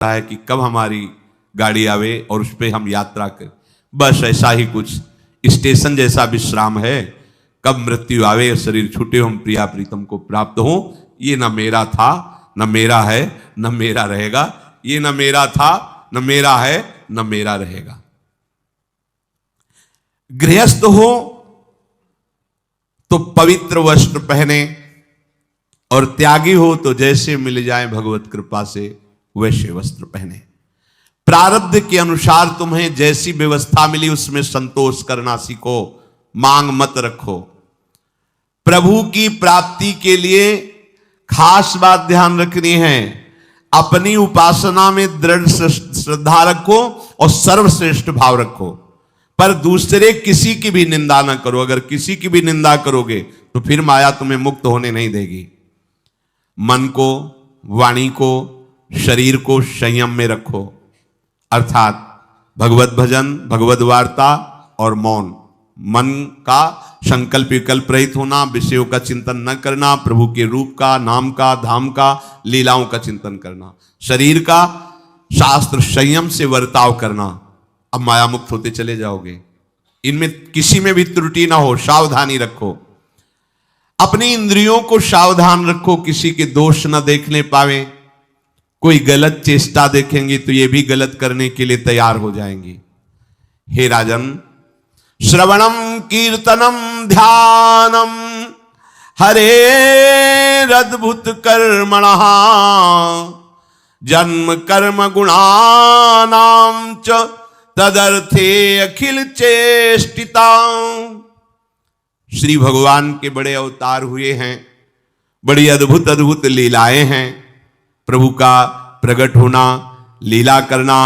है कि कब हमारी गाड़ी आवे और उस पर हम यात्रा करें। बस ऐसा ही कुछ स्टेशन जैसा विश्राम है, कब मृत्यु आवे, शरीर छूटे, हम प्रिया प्रीतम को प्राप्त हो। ये न मेरा था, न मेरा है, न मेरा रहेगा। ये न मेरा था, न मेरा है, न मेरा रहेगा। गृहस्थ हो तो पवित्र वस्त्र पहने, और त्यागी हो तो जैसे मिल जाए भगवत कृपा से वैसे वस्त्र पहने। प्रारब्ध के अनुसार तुम्हें जैसी व्यवस्था मिली उसमें संतोष करना सीखो, मांग मत रखो। प्रभु की प्राप्ति के लिए खास बात ध्यान रखनी है, अपनी उपासना में दृढ़ श्रद्धा रखो और सर्वश्रेष्ठ भाव रखो, पर दूसरे किसी की भी निंदा ना करो। अगर किसी की भी निंदा करोगे तो फिर माया तुम्हें मुक्त होने नहीं देगी। मन को, वाणी को, शरीर को संयम में रखो, अर्थात भगवत भजन, भगवत वार्ता और मौन। मन का संकल्प विकल्प रहित होना, विषयों का चिंतन न करना, प्रभु के रूप का, नाम का, धाम का, लीलाओं का चिंतन करना। शरीर का शास्त्र संयम से वर्ताव करना। अब माया मुक्त होते चले जाओगे। इनमें किसी में भी त्रुटि ना हो, सावधानी रखो। अपनी इंद्रियों को सावधान रखो, किसी के दोष न देखने पावे। कोई गलत चेष्टा देखेंगे तो ये भी गलत करने के लिए तैयार हो जाएंगी। हे राजन, श्रवणम कीर्तनम ध्यानम हरेरद्भुत कर्मणः जन्म कर्म गुणानां च तदर्थे अखिल चेष्टिता। श्री भगवान के बड़े अवतार हुए हैं, बड़ी अद्भुत अद्भुत लीलाएं हैं। प्रभु का प्रकट होना, लीला करना,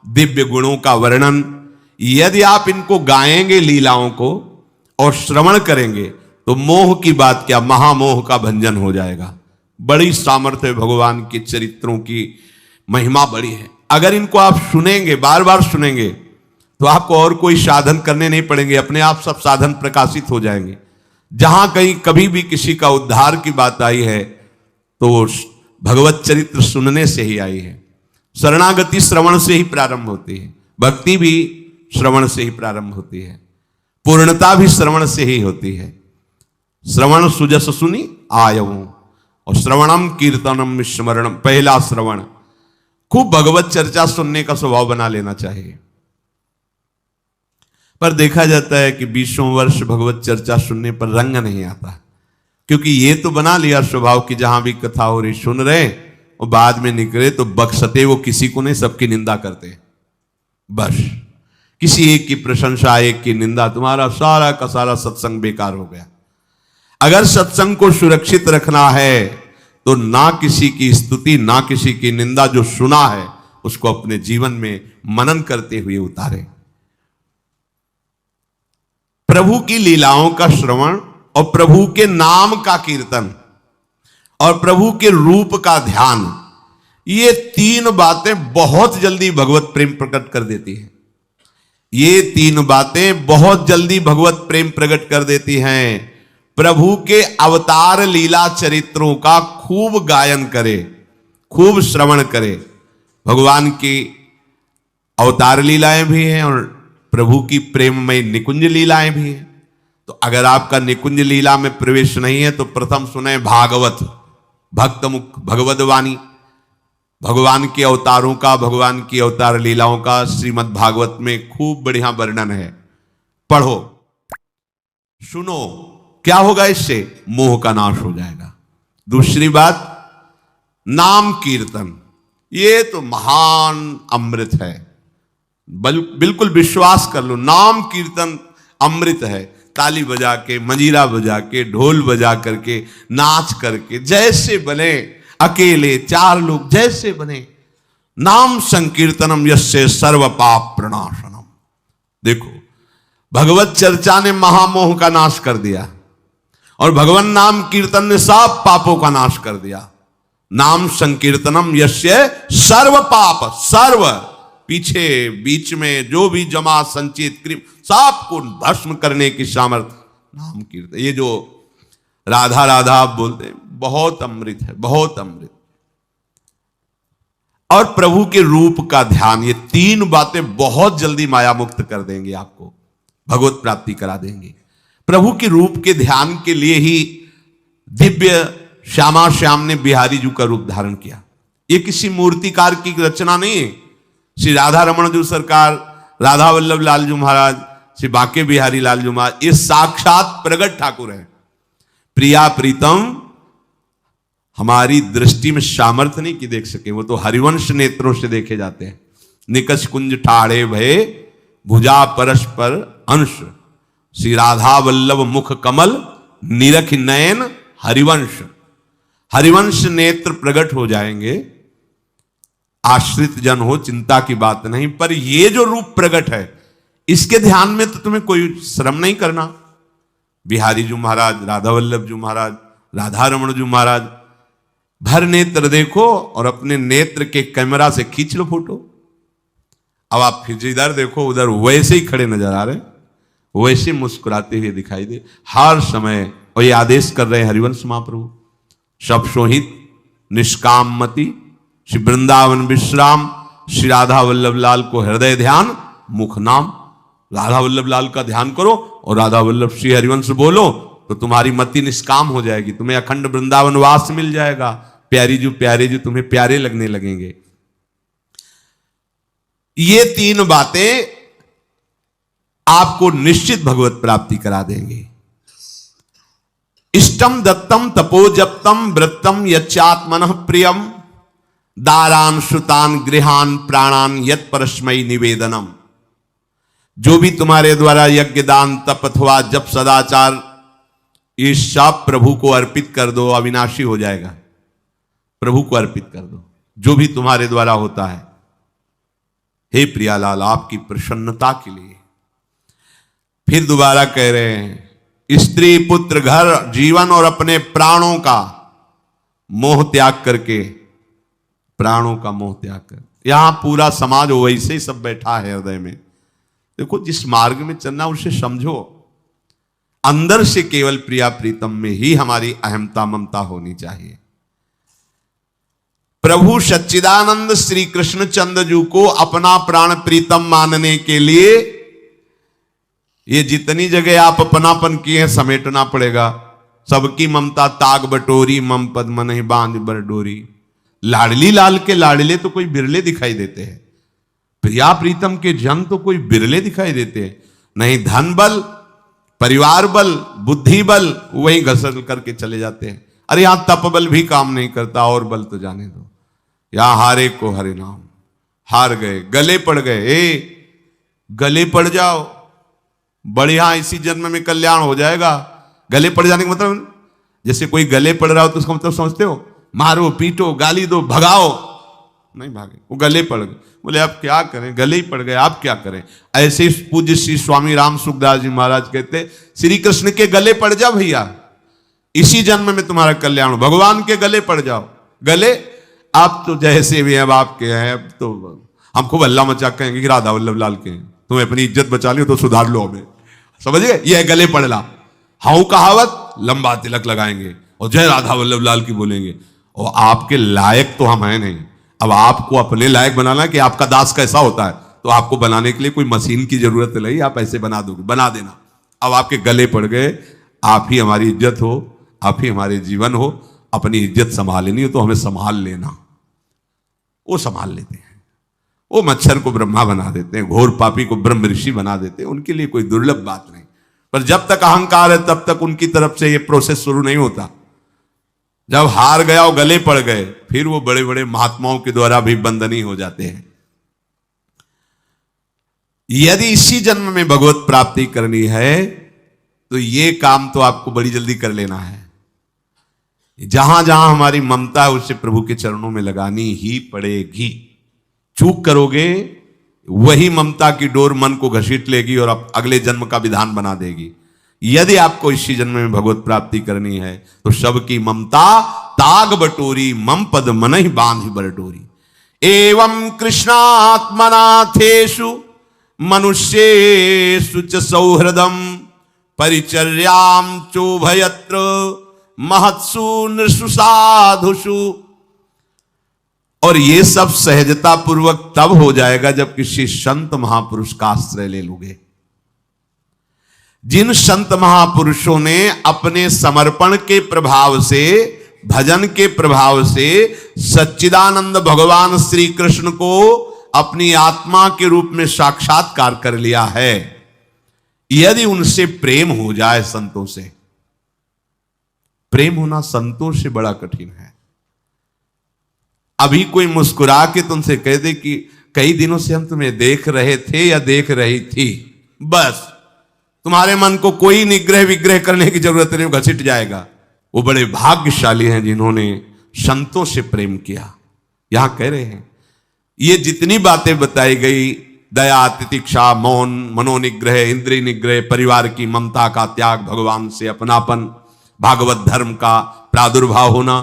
दिव्य गुणों का वर्णन। यदि आप इनको गाएंगे लीलाओं को और श्रवण करेंगे तो मोह की बात क्या, महामोह का भंजन हो जाएगा। बड़ी सामर्थ्य है भगवान के चरित्रों की, महिमा बड़ी है। अगर इनको आप सुनेंगे, बार बार सुनेंगे, तो आपको और कोई साधन करने नहीं पड़ेंगे, अपने आप सब साधन प्रकाशित हो जाएंगे। जहां कहीं कभी भी किसी का उद्धार की बात आई है तो भगवत चरित्र सुनने से ही आई है। शरणागति श्रवण से ही प्रारंभ होती है, भक्ति भी श्रवण से ही प्रारंभ होती है, पूर्णता भी श्रवण से ही होती है। श्रवण सुजस सुनी आयऊ, और श्रवणम कीर्तनम स्मरणम। पहला श्रवण, खूब भगवत चर्चा सुनने का स्वभाव बना लेना चाहिए। पर देखा जाता है कि 20 वर्ष भगवत चर्चा सुनने पर रंग नहीं आता, क्योंकि ये तो बना लिया स्वभाव कि जहां भी कथा हो रही सुन रहे, और बाद में निकले तो बख्शते वो किसी को नहीं, सबकी निंदा करते। बस किसी एक की प्रशंसा, एक की निंदा, तुम्हारा सारा का सारा सत्संग बेकार हो गया। अगर सत्संग को सुरक्षित रखना है तो ना किसी की स्तुति, ना किसी की निंदा, जो सुना है उसको अपने जीवन में मनन करते हुए उतारे। प्रभु की लीलाओं का श्रवण और प्रभु के नाम का कीर्तन और प्रभु के रूप का ध्यान, ये तीन बातें बहुत जल्दी भगवत प्रेम प्रकट कर देती हैं। ये तीन बातें बहुत जल्दी भगवत प्रेम प्रकट कर देती हैं। प्रभु के अवतार लीला चरित्रों का खूब गायन करे, खूब श्रवण करे। भगवान की अवतार लीलाएं भी हैं और प्रभु की प्रेममय निकुंज लीलाएं भी हैं। तो अगर आपका निकुंज लीला में प्रवेश नहीं है तो प्रथम सुने भागवत, भक्त मुख भगवद वाणी। भगवान के अवतारों का, भगवान की अवतार लीलाओं का श्रीमद् भागवत में खूब बढ़िया वर्णन है। पढ़ो, सुनो, क्या होगा इससे? मोह का नाश हो जाएगा। दूसरी बात, नाम कीर्तन, ये तो महान अमृत है। बिल्कुल विश्वास कर लो, नाम कीर्तन अमृत है। ताली बजा के, मंजीरा बजा के, ढोल बजा करके, नाच करके, जैसे बने, अकेले, चार लोग, जैसे बने। नाम संकीर्तनम यस्य सर्व पाप प्रणाशनम। देखो, भगवत चर्चा ने महामोह का नाश कर दिया और भगवान नाम कीर्तन ने सब पापों का नाश कर दिया। नाम संकीर्तनम यस्य सर्व पाप, सर्व पीछे बीच में जो भी जमा संचित क्रिम सबको भस्म करने की सामर्थ्य नाम कीर्तन। ये जो राधा राधा आप बोलते हैं, बहुत अमृत है, बहुत अमृत। और प्रभु के रूप का ध्यान, ये तीन बातें बहुत जल्दी माया मुक्त कर देंगे, आपको भगवत प्राप्ति करा देंगे। प्रभु के रूप के ध्यान के लिए ही दिव्य श्यामा श्याम ने बिहारी जी का रूप धारण किया। ये किसी मूर्तिकार की रचना नहीं है। श्री राधा रमण जी सरकार, राधा वल्लभ लाल जी महाराज, श्री बांके बिहारी लाल जी महाराज, ये साक्षात प्रगट ठाकुर हैं। प्रिया प्रीतम हमारी दृष्टि में सामर्थ्य नहीं कि देख सके, वो तो हरिवंश नेत्रों से देखे जाते हैं। निकष कुंज ठाड़े भये भुजा परस्पर अंश, श्री राधा वल्लभ मुख कमल निरख नयन हरिवंश। हरिवंश नेत्र प्रकट हो जाएंगे, आश्रित जन हो चिंता की बात नहीं। पर ये जो रूप प्रकट है, इसके ध्यान में तो तुम्हें कोई श्रम नहीं करना। बिहारी जी महाराज, राधा वल्लभ जी महाराज, राधा रमण जी महाराज, भर नेत्र देखो और अपने नेत्र के कैमरा से खींच लो फोटो। अब आप फिर इधर देखो, उधर वैसे ही खड़े नजर आ रहे, वैसे मुस्कुराते हुए दिखाई दे हर समय। और ये आदेश कर रहे हैं हरिवंश महाप्रभु, सब सोहित निष्काम मति, श्री वृंदावन विश्राम, श्री राधा वल्लभ लाल को हृदय ध्यान मुख नाम। राधा वल्लभ लाल का ध्यान करो और राधा वल्लभ श्री हरिवंश बोलो तो तुम्हारी मति निष्काम हो जाएगी, तुम्हें अखंड वृंदावन वास मिल जाएगा। प्यारे जी तुम्हें प्यारे लगने लगेंगे। ये तीन बातें आपको निश्चित भगवत प्राप्ति करा देंगे। इष्टम दत्तम तपोजप्तम व्रतम यच्चात्मनः प्रियम, दारान श्रुतान गृहान प्राणान यत् परस्मै निवेदनम। जो भी तुम्हारे द्वारा यज्ञ दान तप अथवा जप सदाचार, ये सब प्रभु को अर्पित कर दो, अविनाशी हो जाएगा। प्रभु को अर्पित कर दो जो भी तुम्हारे द्वारा होता है। हे प्रियालाल, आपकी प्रसन्नता के लिए। फिर दोबारा कह रहे हैं, स्त्री पुत्र घर जीवन और अपने प्राणों का मोह त्याग करके, प्राणों का मोह त्याग कर। यहां पूरा समाज वैसे ही सब बैठा है हृदय में। देखो, जिस मार्ग में चलना उसे समझो। अंदर से केवल प्रिया प्रीतम में ही हमारी अहमता ममता होनी चाहिए। प्रभु सच्चिदानंद श्री कृष्ण चंद्र जी को अपना प्राण प्रीतम मानने के लिए ये जितनी जगह आप अपनापन किए हैं समेटना पड़ेगा। सबकी ममता ताग बटोरी, मम पद मनहि बांध बरडोरी। लाडली लाल के लाडले तो कोई बिरले दिखाई देते हैं, प्रिया प्रीतम के जन तो कोई बिरले दिखाई देते हैं। नहीं धन बल, परिवार बल, बुद्धि बल, वही घसर करके चले जाते हैं। अरे यहां तप बल भी काम नहीं करता, और बल तो जाने दो। यहां हारे को हरे नाम, हार गए, गले पड़ गए। गले पड़ जाओ, बढ़िया, इसी जन्म में कल्याण हो जाएगा। गले पड़ जाने का मतलब, जैसे कोई गले पड़ रहा हो तो उसका मतलब समझते हो, मारो पीटो गाली दो भगाओ, नहीं भागे, वो गले पड़ गए। बोले आप क्या करें, गले ही पड़ गए, आप क्या करें। ऐसे पूज्य श्री स्वामी राम सुखदास जी महाराज कहते, श्री कृष्ण के गले पड़ जाओ भैया, इसी जन्म में तुम्हारा कल्याण हो। भगवान के गले पड़ जाओ। गले आप तो जैसे भी अब आपके हैं, अब तो हम खूब अल्लाह मचा कहेंगे कि राधा वल्लभ लाल के हैं, तुम्हें अपनी इज्जत बचा लियो तो सुधार लो हमें, समझ गए। ये गले पड़ला, हाउ कहावत, लंबा तिलक लगाएंगे और जय राधा वल्लभ लाल की बोलेंगे। और आपके लायक तो हम हैं नहीं। अब आपको अपने लायक बनाना कि आपका दास कैसा होता है, तो आपको बनाने के लिए कोई मशीन की जरूरत नहीं, आप ऐसे बना दोगे, बना देना। अब आपके गले पड़ गए, आप ही हमारी इज्जत हो, आप ही हमारे जीवन हो। अपनी इज्जत संभालनी हो तो हमें संभाल लेना। वो संभाल लेते हैं। वो मच्छर को ब्रह्मा बना देते हैं, घोर पापी को ब्रह्म ऋषि बना देते हैं, उनके लिए कोई दुर्लभ बात नहीं। पर जब तक अहंकार है तब तक उनकी तरफ से ये प्रोसेस शुरू नहीं होता। जब हार गया और गले पड़ गए, फिर वो बड़े बड़े महात्माओं के द्वारा भी बंदनी हो जाते हैं। यदि इसी जन्म में भगवत प्राप्ति करनी है तो ये काम तो आपको बड़ी जल्दी कर लेना है। जहां जहां हमारी ममता है उसे प्रभु के चरणों में लगानी ही पड़ेगी। चूक करोगे, वही ममता की डोर मन को घसीट लेगी और अगले जन्म का विधान बना देगी। यदि आपको इसी जन्म में भगवत प्राप्ति करनी है तो सबकी ममता ताग बटोरी, मम पद मनहि बांधि बरडोरी। एवं कृष्णात्मनाथेषु मनुष्येषु च सौहृदम परिचर्यां चोभयत्र महत्सु नृषु साधुषु। और ये सब सहजता पूर्वक तब हो जाएगा जब किसी संत महापुरुष का आश्रय ले लोगे। जिन संत महापुरुषों ने अपने समर्पण के प्रभाव से, भजन के प्रभाव से सच्चिदानंद भगवान श्री कृष्ण को अपनी आत्मा के रूप में साक्षात्कार कर लिया है, यदि उनसे प्रेम हो जाए, संतों से प्रेम होना संतों से बड़ा कठिन है। अभी कोई मुस्कुरा के तुमसे कह दे कि कई दिनों से हम तुम्हें देख रहे थे या देख रही थी, बस तुम्हारे मन को कोई निग्रह विग्रह करने की जरूरत नहीं, घसीट जाएगा। वो बड़े भाग्यशाली हैं जिन्होंने संतों से प्रेम किया। यहां कह रहे हैं ये जितनी बातें बताई गई, दया, तितिक्षा, मौन, मनोनिग्रह, इंद्रिय निग्रह, परिवार की ममता का त्याग, भगवान से अपनापन, भागवत धर्म का प्रादुर्भाव होना,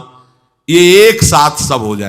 ये एक साथ सब हो जाए।